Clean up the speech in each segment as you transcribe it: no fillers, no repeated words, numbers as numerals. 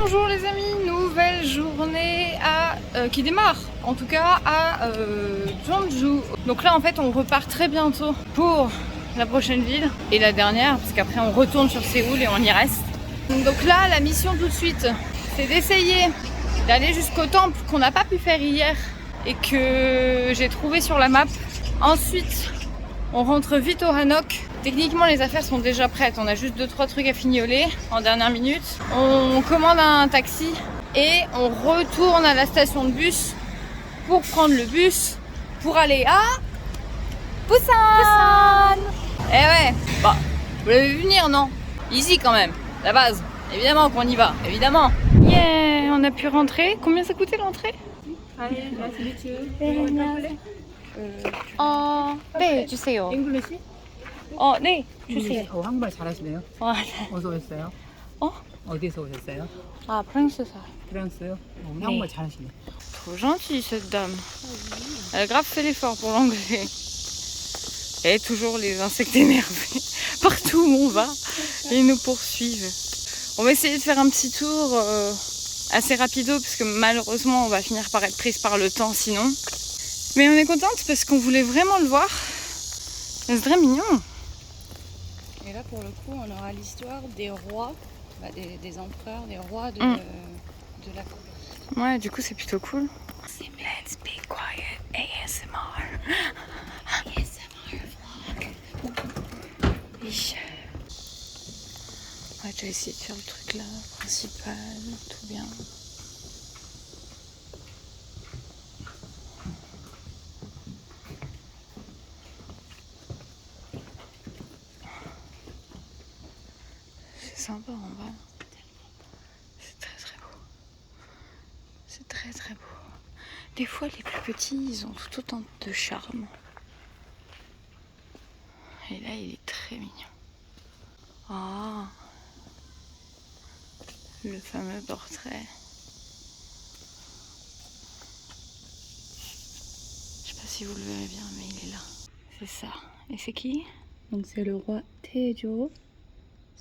Bonjour les amis, nouvelle journée qui démarre en tout cas à Jeonju. Donc là en fait on repart très bientôt pour la prochaine ville et la dernière parce qu'après on retourne sur Séoul et on y reste. Donc là la mission tout de suite c'est d'essayer d'aller jusqu'au temple qu'on n'a pas pu faire hier et que j'ai trouvé sur la map. Ensuite on rentre vite au Hanok. Techniquement les affaires sont déjà prêtes, on a juste 2-3 trucs à fignoler en dernière minute. On commande un taxi et on retourne à la station de bus pour prendre le bus pour aller à Busan. Eh ouais, bah, vous l'avez vu venir non? Easy quand même, la base, évidemment qu'on y va, évidemment. Yeah, on a pu rentrer. Combien ça coûtait l'entrée? 네, 주세요. 잉글리시? 네, 주세요. 한국말 잘하시네요. 어디서 오셨어요? 어디서 오셨어요? 아, 프랑스 사. 프랑스요? 한국말 잘하시네. Trop gentille cette dame. Elle a grave fait l'effort pour l'anglais. Et toujours les insectes énervés. Partout où on va, ils nous poursuivent. On va essayer de faire un petit tour assez rapido parce que malheureusement on va finir par être prise par le temps sinon. Mais on est contente parce qu'on voulait vraiment le voir. C'est très mignon. Et là, pour le coup, on aura l'histoire des rois, des empereurs, des rois de la Corée. Ouais, du coup, c'est plutôt cool. Let's be quiet, ASMR. ASMR vlog. Oui. Ouais, j'ai essayé de faire le truc là, principal, tout bien. C'est sympa en bas. C'est très très beau. C'est très très beau. Des fois les plus petits ils ont tout autant de charme. Et là il est très mignon. Ah, le fameux portrait. Je sais pas si vous le verrez bien mais il est là. C'est ça. Et c'est qui? Donc c'est le roi Taejo.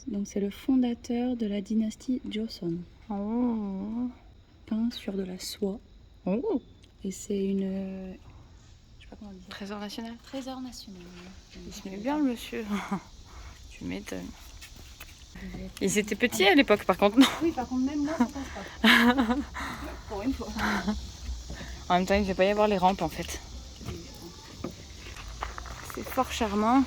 Donc c'est le fondateur de la dynastie Joseon. Oh. Peint sur de la soie. Oh. Et c'est une... je sais pas comment dire. Trésor national. Trésor national. Il se met bien le monsieur. Tu m'étonnes. Ils étaient petits à l'époque par contre, non? Oui, par contre même moi je pense pas. Pour une fois. En même temps il ne devait pas y avoir les rampes en fait. C'est fort charmant.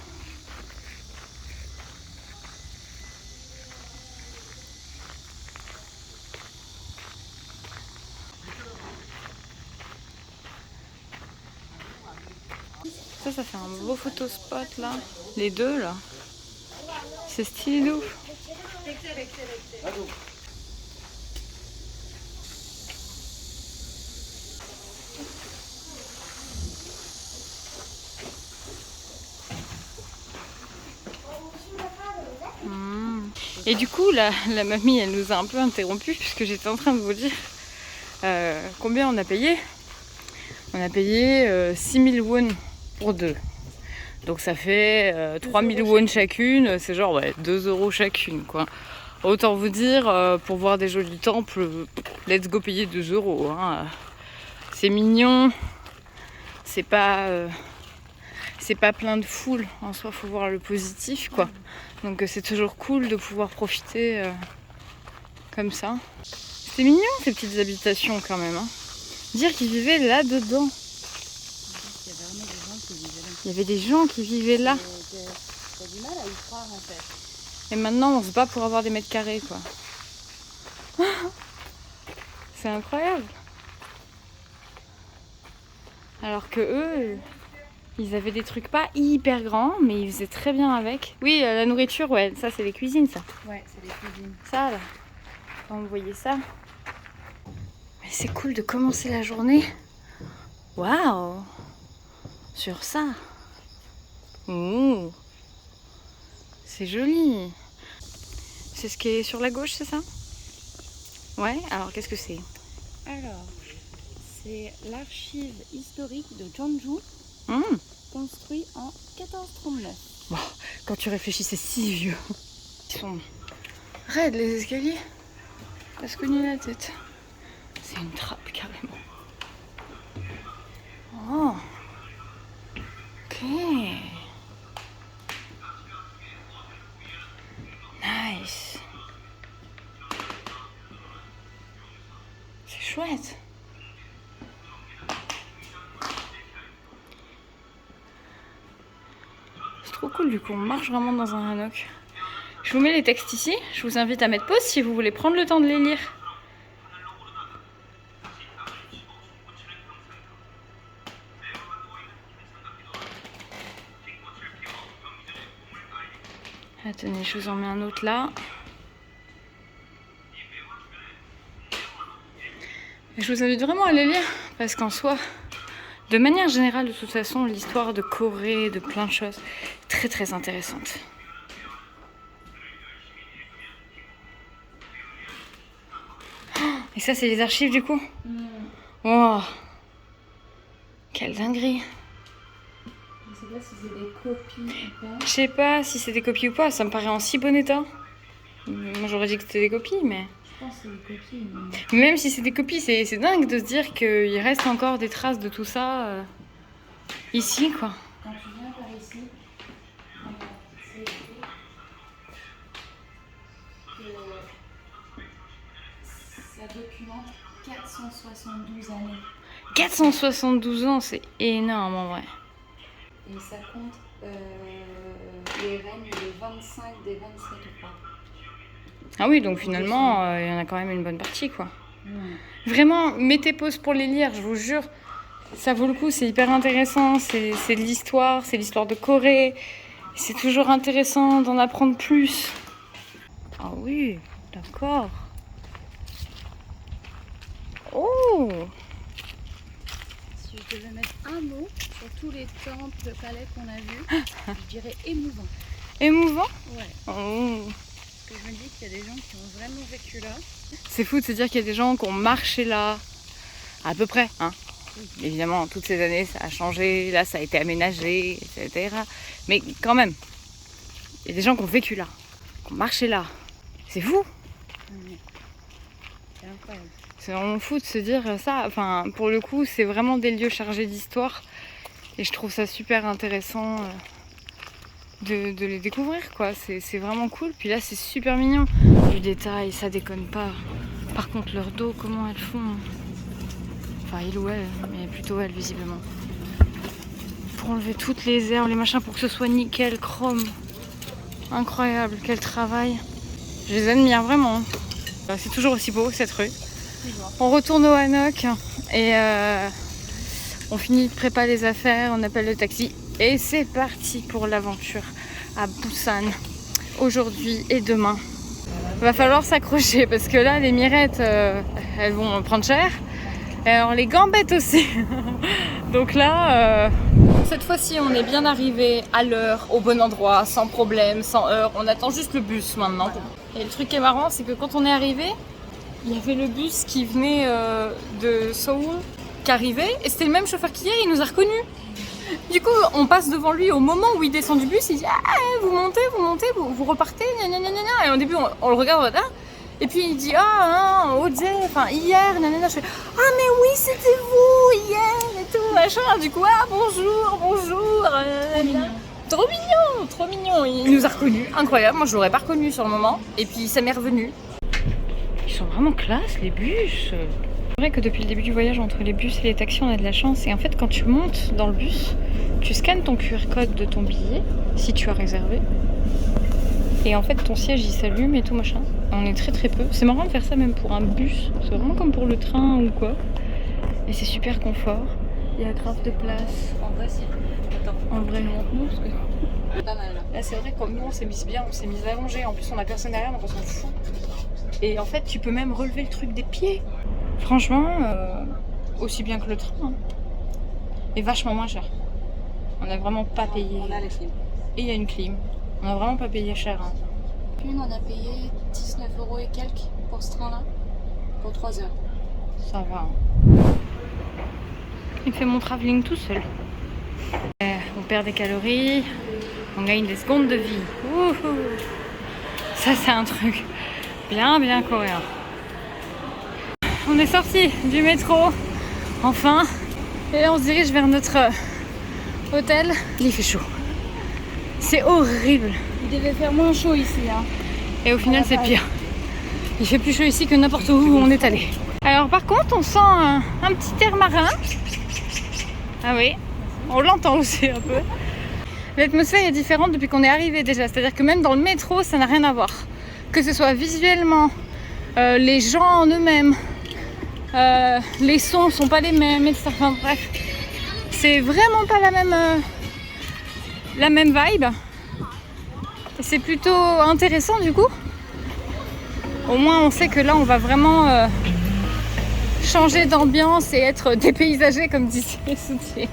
Ça fait un beau photo spot là. Les deux là. C'est stylé de ouf. Et du coup, la mamie, elle nous a un peu interrompu puisque j'étais en train de vous dire combien on a payé. On a payé 6000 won pour deux. Donc ça fait 3000 won chacune, c'est genre ouais, 2 euros chacune quoi. Autant vous dire, pour voir des jolis temples, let's go payer 2 euros. Hein. C'est mignon, c'est pas plein de foule, en soi faut voir le positif quoi. Donc c'est toujours cool de pouvoir profiter comme ça. C'est mignon ces petites habitations quand même. Hein. Dire qu'ils vivaient là-dedans. Il y avait des gens qui vivaient là. T'as du mal à y croire en fait. Et maintenant on se bat pour avoir des mètres carrés quoi. C'est incroyable. Alors que eux, ils avaient des trucs pas hyper grands, mais ils faisaient très bien avec. Oui, la nourriture, ouais, ça c'est les cuisines ça. Ouais, c'est les cuisines. Ça là. Quand vous voyez ça. Mais c'est cool de commencer la journée. Waouh. Sur ça. Ouh. C'est joli. C'est ce qui est sur la gauche, c'est ça? Ouais, alors qu'est-ce que c'est? Alors, c'est l'archive historique de Jeonju, construit en 1439. Bon, quand tu réfléchis, c'est si vieux. Ils sont raides les escaliers. presque cogné la tête. C'est une trappe carrément. Oh. Ok. Nice. C'est chouette. C'est trop cool du coup, on marche vraiment dans un hannock. Je vous mets les textes ici, je vous invite à mettre pause si vous voulez prendre le temps de les lire. Ah, tenez, je vous en mets un autre là. Et je vous invite vraiment à les lire parce qu'en soi, de manière générale, de toute façon, l'histoire de Corée, de plein de choses, très très intéressante. Et ça, c'est les archives du coup. Oh, quelle dinguerie. Je sais pas si c'est des copies ou pas. Je sais pas si c'est des copies ou pas, ça me paraît en si bon état. Moi j'aurais dit que c'était des copies, mais... Je pense que c'est des copies. Mais même si c'est des copies, c'est dingue de se dire qu'il reste encore des traces de tout ça ici, quoi. Quand tu viens par ici, c'est écrit que ça documente 472 années. 472 ans, c'est énorme en vrai. Et ça compte les règnes des 25 des 27 rois. Ah oui, donc finalement, il y en a quand même une bonne partie, quoi. Vraiment, mettez pause pour les lire, je vous jure. Ça vaut le coup, c'est hyper intéressant. C'est de l'histoire, c'est l'histoire de Corée. C'est toujours intéressant d'en apprendre plus. Ah oui, d'accord. Oh! Si je devais mettre un mot sur tous les temples, palais qu'on a vus, je dirais émouvant. Émouvant? Ouais. Oh. Parce que je me dis qu'il y a des gens qui ont vraiment vécu là. C'est fou de se dire qu'il y a des gens qui ont marché là, à peu près, hein. Évidemment, toutes ces années, ça a changé, là, ça a été aménagé, etc. Mais quand même, il y a des gens qui ont vécu là, qui ont marché là. C'est fou. C'est incroyable. C'est vraiment fou de se dire ça. Enfin, pour le coup, c'est vraiment des lieux chargés d'histoire. Et je trouve ça super intéressant de les découvrir, quoi. C'est vraiment cool. Puis là, c'est super mignon. Du détail, ça déconne pas. Par contre, leur dos, comment elles font? Enfin, il ou elle, mais plutôt elle, visiblement. Pour enlever toutes les herbes, les machins, pour que ce soit nickel, chrome. Incroyable, quel travail. Je les admire vraiment. C'est toujours aussi beau, cette rue. On retourne au hannock et on finit de préparer les affaires, on appelle le taxi. Et c'est parti pour l'aventure à Busan, aujourd'hui et demain. Va falloir s'accrocher parce que là, les mirettes, elles vont prendre cher. Et alors les gambettes aussi. Donc là, cette fois-ci, on est bien arrivé à l'heure, au bon endroit, sans problème, sans heure. On attend juste le bus maintenant. Et le truc qui est marrant, c'est que quand on est arrivé, il y avait le bus qui venait de Seoul, qui arrivait, et c'était le même chauffeur qu'hier, il nous a reconnus. Du coup, on passe devant lui au moment où il descend du bus, il dit « Ah, vous montez, vous repartez, gna gna gna gna ». Et au début, on le regarde, là. Et puis il dit ah non, enfin hier, nanana. Je fais ah mais oui c'était vous hier et tout machin. Du coup ah bonjour. Trop mignon. Il nous a reconnus, incroyable. Moi je l'aurais pas reconnu sur le moment. Et puis ça m'est revenu. Ils sont vraiment classe les bus. C'est vrai que depuis le début du voyage entre les bus et les taxis on a de la chance. Et en fait quand tu montes dans le bus, tu scannes ton QR code de ton billet si tu as réservé. Et en fait ton siège il s'allume et tout machin. On est très peu. C'est marrant de faire ça même pour un bus. C'est vraiment comme pour le train ou quoi. Et c'est super confort. Il y a grave de place. En vrai si. Attends. En vrai. Montre-nous parce que. Pas mal là. Là c'est vrai que comme nous on s'est mis bien, on s'est mis allongé. En plus on a personne derrière donc on s'en fout. Et en fait tu peux même relever le truc des pieds. Franchement, aussi bien que le train. Hein. Et vachement moins cher. On a vraiment pas payé. On a les clims. Et il y a une clim. On a vraiment pas payé cher. Hein. Une, on a payé 19 € et quelques pour ce train-là, pour 3 heures. Ça va. Il fait mon travelling tout seul. On perd des calories, on gagne des secondes de vie. Wouhou. Ça c'est un truc bien coréen. on est sorti du métro, enfin. Et là on se dirige vers notre hôtel. Il fait chaud. C'est horrible. Il devait faire moins chaud ici. Hein. Et au final c'est pire. Il fait plus chaud ici que n'importe où on est allé. Alors par contre on sent un petit air marin. Ah oui, on l'entend aussi un peu. L'atmosphère est différente depuis qu'on est arrivé déjà. C'est-à-dire que même dans le métro ça n'a rien à voir. Que ce soit visuellement, les gens en eux-mêmes, les sons sont pas les mêmes, etc. Enfin bref, c'est vraiment pas la même vibe. Et c'est plutôt intéressant du coup. Au moins on sait que là on va vraiment changer d'ambiance et être dépaysagé comme disait Soutier.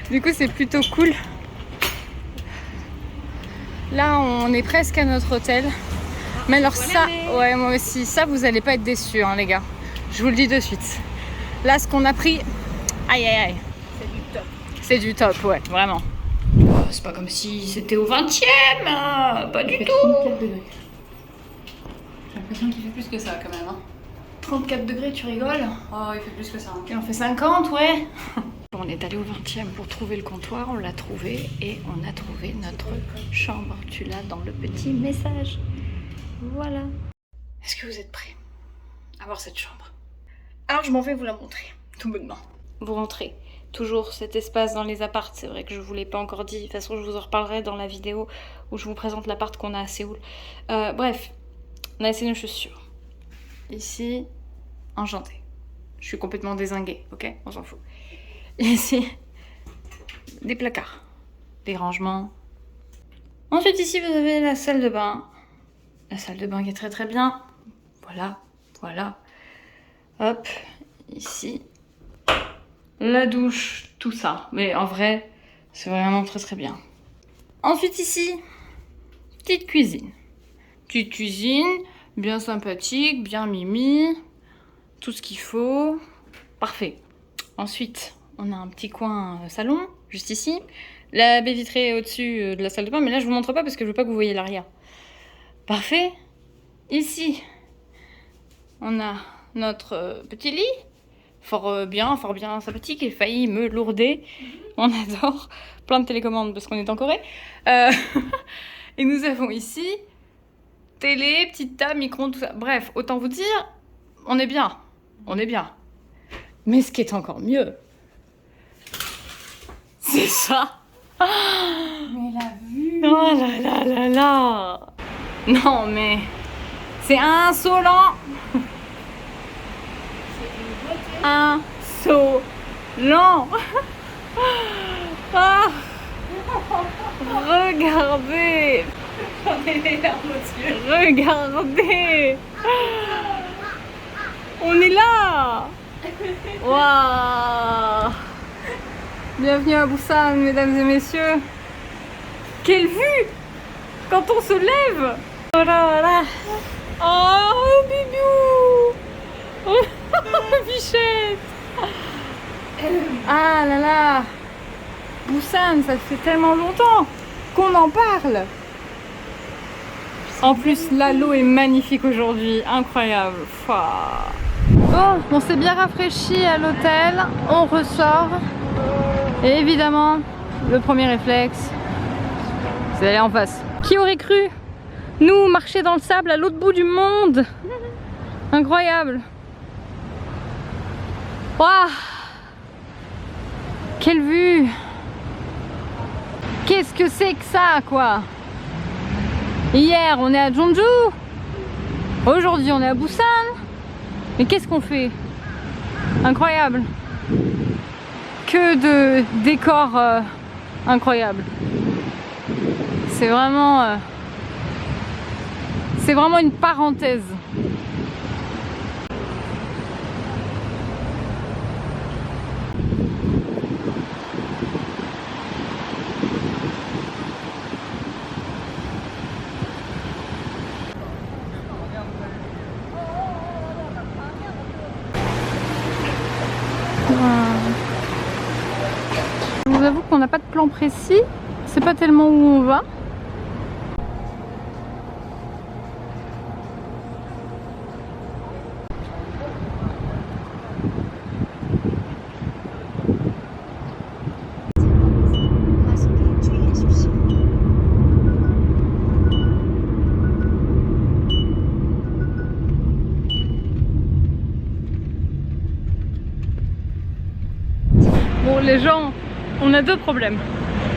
Du coup c'est plutôt cool. Là on est presque à notre hôtel. Mais alors ça, ouais moi aussi, ça vous allez pas être déçus hein, les gars. Je vous le dis de suite. Là ce qu'on a pris, aïe aïe aïe. C'est du top. C'est du top, ouais, vraiment. Oh, c'est pas comme si c'était au 20e, pas du tout. 34 degrés. J'ai l'impression qu'il fait plus que ça quand même. Hein. 34 degrés, tu rigoles? Oh, il fait plus que ça. Hein. Et on fait 50, ouais. On est allé au 20e pour trouver le comptoir, on l'a trouvé et on a trouvé notre chambre. Tu l'as dans le petit message. Voilà. Est-ce que vous êtes prêts à voir cette chambre? Alors je m'en vais vous la montrer, tout bonnement. Vous rentrez. Toujours cet espace dans les apparts, c'est vrai que je vous l'ai pas encore dit. De toute façon, je vous en reparlerai dans la vidéo où je vous présente l'appart qu'on a à Séoul. Bref, on a essayé nos chaussures. Ici, enchantée. Je suis complètement dézinguée, ok? On s'en fout. Ici, des placards, des rangements. Ensuite, ici, vous avez la salle de bain. La salle de bain qui est très très bien. Voilà, voilà. Hop, ici. La douche, tout ça. Mais en vrai, c'est vraiment très très bien. Ensuite ici, petite cuisine. Petite cuisine, bien sympathique, bien mimi. Tout ce qu'il faut. Parfait. Ensuite, on a un petit coin salon, juste ici. La baie vitrée est au-dessus de la salle de bain, mais là je vous montre pas parce que je veux pas que vous voyez l'arrière. Parfait. Ici, on a notre petit lit. Fort bien sympathique. Il a failli me lourder. On adore. Plein de télécommandes parce qu'on est en Corée. Et nous avons ici télé, petite table, micro-ondes, tout ça. Bref, autant vous dire, on est bien. On est bien. Mais ce qui est encore mieux, c'est ça. Mais la vue. Oh là là là là. Non mais c'est insolent. Insolent. Ah. Regardez. J'en ai les larmes aux yeux. Regardez. On est là. Waouh. Bienvenue à Busan, mesdames et messieurs. Quelle vue quand on se lève. Oh là là. Oh, bibou. Oh, bichette. Ah là là. Busan, ça fait tellement longtemps qu'on en parle. En plus, là, l'eau est magnifique aujourd'hui. Incroyable. Fouah. Bon, on s'est bien rafraîchi à l'hôtel. On ressort. Et évidemment, le premier réflexe, c'est d'aller en face. Qui aurait cru, nous, marcher dans le sable à l'autre bout du monde? Incroyable. Waouh. Quelle vue. Qu'est-ce que c'est que ça, quoi? Hier, on est à Jeonju. Aujourd'hui, on est à Busan. Mais qu'est-ce qu'on fait? Incroyable. Que de décors incroyables. C'est vraiment une parenthèse. Je vous avoue qu'on n'a pas de plan précis, c'est pas tellement où on va. c'est genre, on a deux problèmes.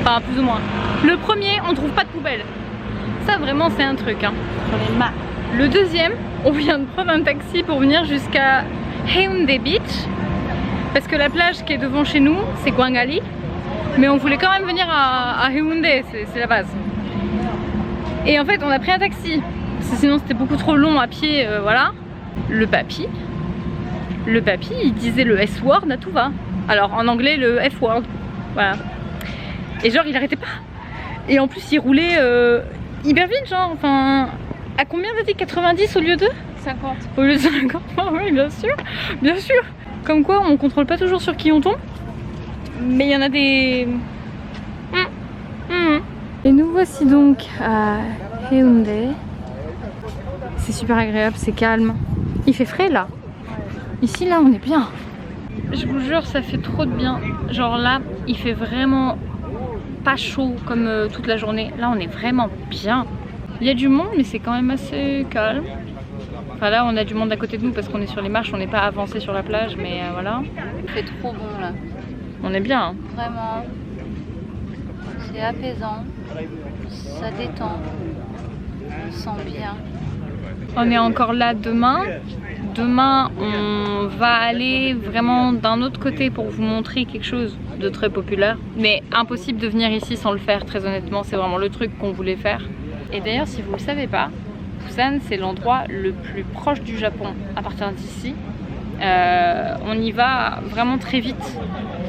Enfin, plus ou moins. Le premier, on trouve pas de poubelle. Ça, vraiment, c'est un truc. Hein. J'en ai marre. Le deuxième, on vient de prendre un taxi pour venir jusqu'à Haeundae Beach. Parce que la plage qui est devant chez nous, c'est Gwangali. Mais on voulait quand même venir à Haeundae, c'est la base. Et en fait, on a pris un taxi. Parce que sinon, c'était beaucoup trop long à pied, voilà. Le papy, il disait le S-word à tout va. Alors, en anglais, le F-word. Voilà. Et genre, il arrêtait pas. Et en plus, il roulait hyper vite, genre. Enfin, à combien t'as dit, 90 au lieu de 50. Au lieu de 50, oui, bien sûr. Bien sûr. Comme quoi, on contrôle pas toujours sur qui on tombe. Mais il y en a des... Et nous voici donc à Haeundae. C'est super agréable, c'est calme. Il fait frais là. Ici, là, on est bien. Je vous jure, ça fait trop de bien. Genre là, il fait vraiment pas chaud comme toute la journée. Là, on est vraiment bien. Il y a du monde, mais c'est quand même assez calme. Enfin là, on a du monde à côté de nous parce qu'on est sur les marches, on n'est pas avancé sur la plage, mais voilà. Il fait trop bon là. On est bien. Hein. Vraiment. C'est apaisant. Ça détend. On se sent bien. On est encore là demain. Demain, on va aller vraiment d'un autre côté pour vous montrer quelque chose de très populaire. Mais impossible de venir ici sans le faire, très honnêtement. C'est vraiment le truc qu'on voulait faire. Et d'ailleurs, si vous ne le savez pas, Busan, c'est l'endroit le plus proche du Japon à partir d'ici. On y va vraiment très vite.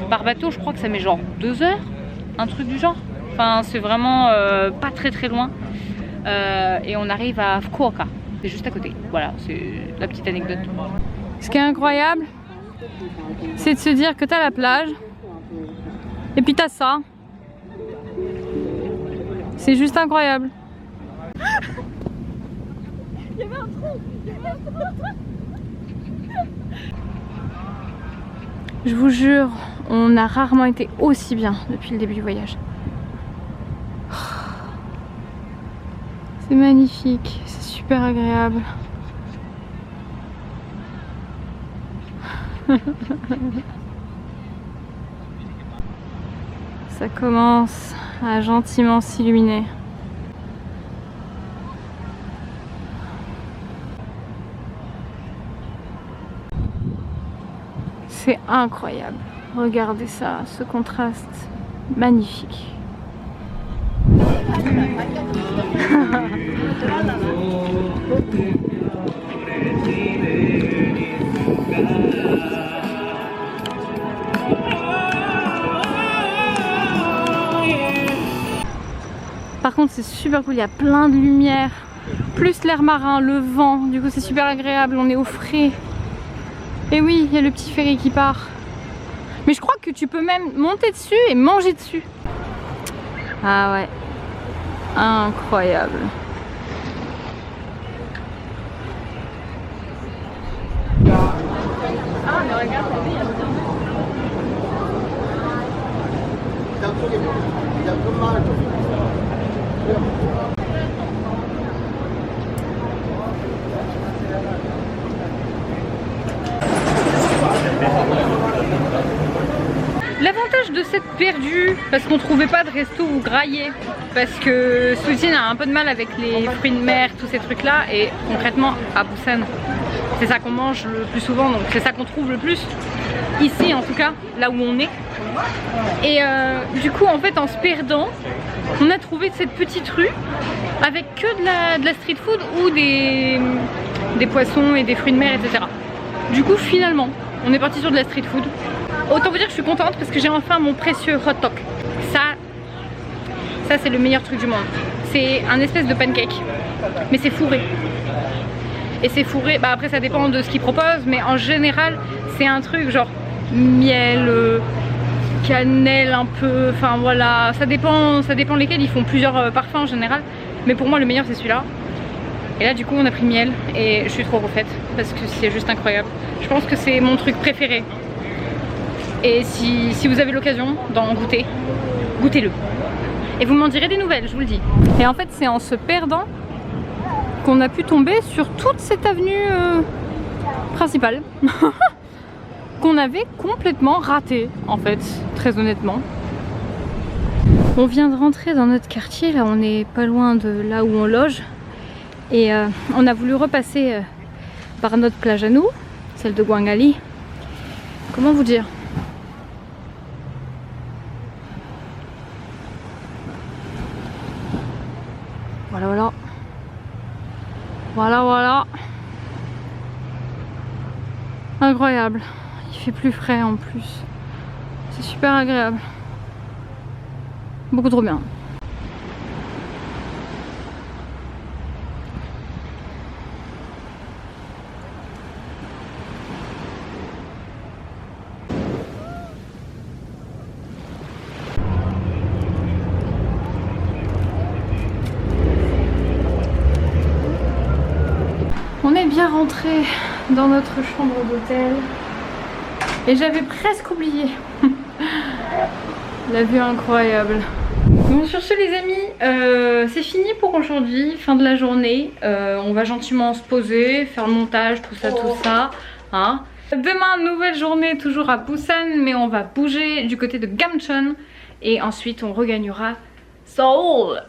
Par bateau, je crois que ça met genre 2 heures, un truc du genre. Enfin, c'est vraiment pas très très loin. Et on arrive à Fukuoka. C'est juste à côté. Voilà, c'est la petite anecdote. Ce qui est incroyable, c'est de se dire que t'as la plage et puis t'as ça. C'est juste incroyable. Il y avait un trou. Je vous jure, on a rarement été aussi bien depuis le début du voyage. C'est magnifique, c'est super agréable. Ça commence à gentiment s'illuminer. C'est incroyable. Regardez ça, ce contraste magnifique. Par contre, c'est super cool, il y a plein de lumière, plus l'air marin, le vent, du coup c'est super agréable, on est au frais. Et oui, il y a le petit ferry qui part. Mais je crois que tu peux même monter dessus et manger dessus. Ah ouais, incroyable. Ah mais regarde, l'avantage de cette perdue, parce qu'on trouvait pas de resto où grailler, parce que Soutine a un peu de mal avec les fruits de mer, tous ces trucs là, et concrètement à Busan, c'est ça qu'on mange le plus souvent, donc c'est ça qu'on trouve le plus, ici en tout cas, là où on est. Et du coup en fait en se perdant, on a trouvé cette petite rue avec que de la street food ou des poissons et des fruits de mer, etc. Du coup finalement, on est parti sur de la street food. Autant vous dire que je suis contente parce que j'ai enfin mon précieux hot dog. Ça c'est le meilleur truc du monde. C'est un espèce de pancake, mais c'est fourré. Et c'est fourré, bah après ça dépend de ce qu'ils proposent, mais en général c'est un truc genre miel, cannelle un peu, enfin voilà, ça dépend lesquels, ils font plusieurs parfums en général. Mais pour moi le meilleur c'est celui-là. Et là du coup on a pris miel et je suis trop refaite parce que c'est juste incroyable. Je pense que c'est mon truc préféré. Et si vous avez l'occasion d'en goûter, goûtez-le. Et vous m'en direz des nouvelles, je vous le dis. Et en fait c'est en se perdant qu'on a pu tomber sur toute cette avenue principale. qu'on avait complètement raté en fait, très honnêtement. On vient de rentrer dans notre quartier, là on est pas loin de là où on loge et on a voulu repasser par notre plage à nous, celle de Gwangali. Comment vous dire? Voilà, voilà. Voilà, voilà. Incroyable. Il fait plus frais en plus. C'est super agréable. Beaucoup trop bien. On est bien rentré dans notre chambre d'hôtel et j'avais presque oublié. La vue incroyable. Bon, sur ce les amis, c'est fini pour aujourd'hui, fin de la journée. On va gentiment se poser, faire le montage, tout ça, hein. Demain, nouvelle journée, toujours à Busan, mais on va bouger du côté de Gamcheon et ensuite on regagnera Seoul.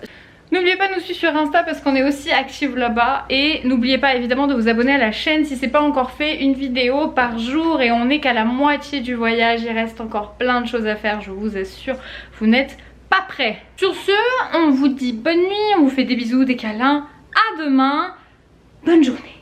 N'oubliez pas de nous suivre sur Insta parce qu'on est aussi actifs là-bas. Et n'oubliez pas évidemment de vous abonner à la chaîne si c'est pas encore fait. Une vidéo par jour et on n'est qu'à la moitié du voyage. Il reste encore plein de choses à faire, je vous assure. Vous n'êtes pas prêts. Sur ce, on vous dit bonne nuit, on vous fait des bisous, des câlins. À demain. Bonne journée.